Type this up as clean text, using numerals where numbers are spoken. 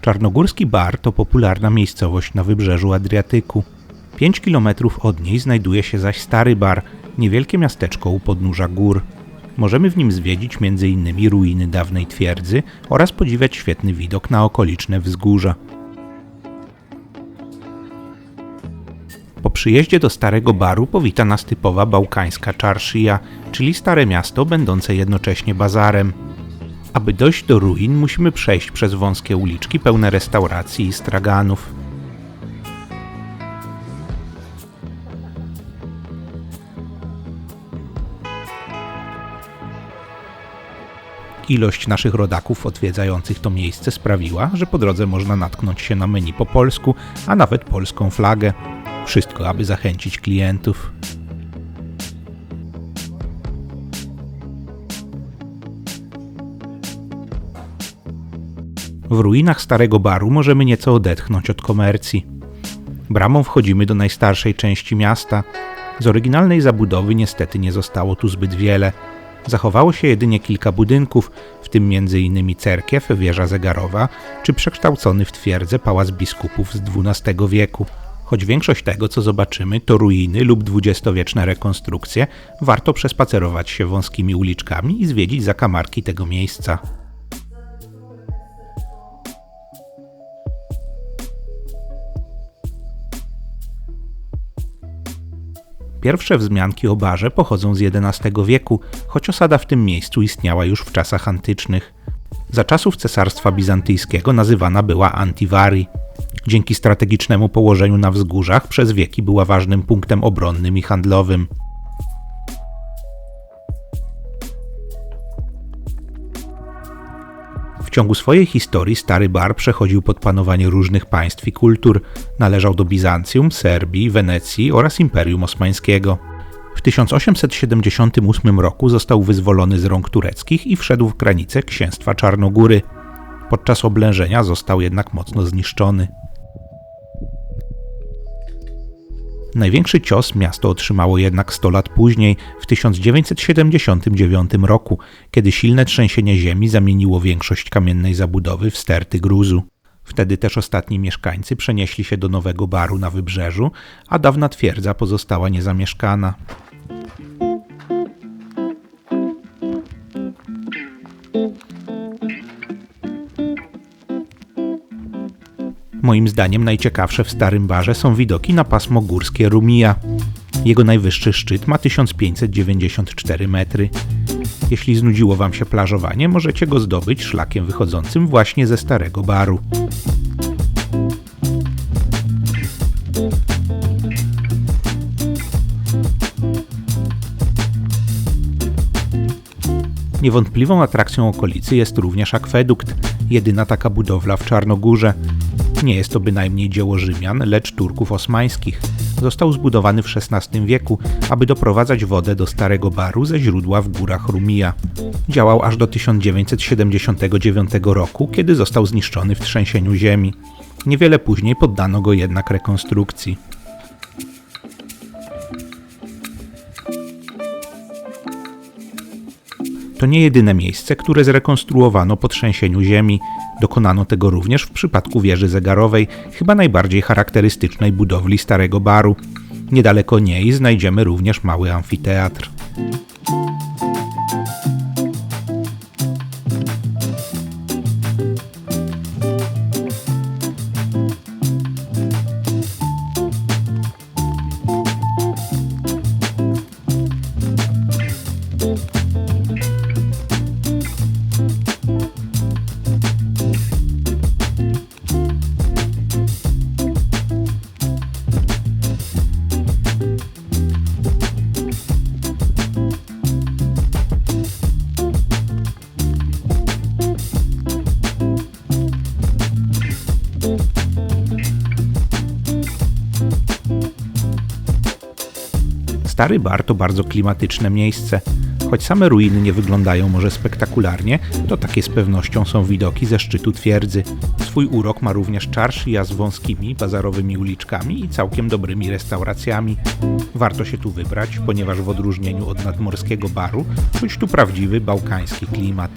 Czarnogórski Bar to popularna miejscowość na wybrzeżu Adriatyku. 5 km od niej znajduje się zaś Stary Bar, niewielkie miasteczko u podnóża gór. Możemy w nim zwiedzić m.in. ruiny dawnej twierdzy oraz podziwiać świetny widok na okoliczne wzgórza. Po przyjeździe do Starego Baru powita nas typowa bałkańska czarszija, czyli stare miasto będące jednocześnie bazarem. Aby dojść do ruin, musimy przejść przez wąskie uliczki pełne restauracji i straganów. Ilość naszych rodaków odwiedzających to miejsce sprawiła, że po drodze można natknąć się na menu po polsku, a nawet polską flagę. Wszystko, aby zachęcić klientów. W ruinach Starego Baru możemy nieco odetchnąć od komercji. Bramą wchodzimy do najstarszej części miasta. Z oryginalnej zabudowy niestety nie zostało tu zbyt wiele. Zachowało się jedynie kilka budynków, w tym m.in. cerkiew, wieża zegarowa, czy przekształcony w twierdzę pałac biskupów z XII wieku. Choć większość tego, co zobaczymy, to ruiny lub dwudziestowieczne rekonstrukcje, warto przespacerować się wąskimi uliczkami i zwiedzić zakamarki tego miejsca. Pierwsze wzmianki o barze pochodzą z XI wieku, choć osada w tym miejscu istniała już w czasach antycznych. Za czasów Cesarstwa Bizantyjskiego nazywana była Antivari. Dzięki strategicznemu położeniu na wzgórzach przez wieki była ważnym punktem obronnym i handlowym. W ciągu swojej historii Stary Bar przechodził pod panowanie różnych państw i kultur. Należał do Bizancjum, Serbii, Wenecji oraz Imperium Osmańskiego. W 1878 roku został wyzwolony z rąk tureckich i wszedł w granice księstwa Czarnogóry. Podczas oblężenia został jednak mocno zniszczony. Największy cios miasto otrzymało jednak 100 lat później, w 1979 roku, kiedy silne trzęsienie ziemi zamieniło większość kamiennej zabudowy w sterty gruzu. Wtedy też ostatni mieszkańcy przenieśli się do nowego baru na wybrzeżu, a dawna twierdza pozostała niezamieszkana. Moim zdaniem najciekawsze w Starym Barze są widoki na pasmo górskie Rumija. Jego najwyższy szczyt ma 1594 metry. Jeśli znudziło Wam się plażowanie, możecie go zdobyć szlakiem wychodzącym właśnie ze Starego Baru. Niewątpliwą atrakcją okolicy jest również akwedukt, jedyna taka budowla w Czarnogórze. Nie jest to bynajmniej dzieło Rzymian, lecz Turków osmańskich. Został zbudowany w XVI wieku, aby doprowadzać wodę do Starego Baru ze źródła w górach Rumija. Działał aż do 1979 roku, kiedy został zniszczony w trzęsieniu ziemi. Niewiele później poddano go jednak rekonstrukcji. To nie jedyne miejsce, które zrekonstruowano po trzęsieniu ziemi. Dokonano tego również w przypadku wieży zegarowej, chyba najbardziej charakterystycznej budowli Starego Baru. Niedaleko niej znajdziemy również mały amfiteatr. Stary Bar to bardzo klimatyczne miejsce. Choć same ruiny nie wyglądają może spektakularnie, to takie z pewnością są widoki ze szczytu twierdzy. Swój urok ma również czarszija z wąskimi, bazarowymi uliczkami i całkiem dobrymi restauracjami. Warto się tu wybrać, ponieważ w odróżnieniu od nadmorskiego baru czuć tu prawdziwy bałkański klimat.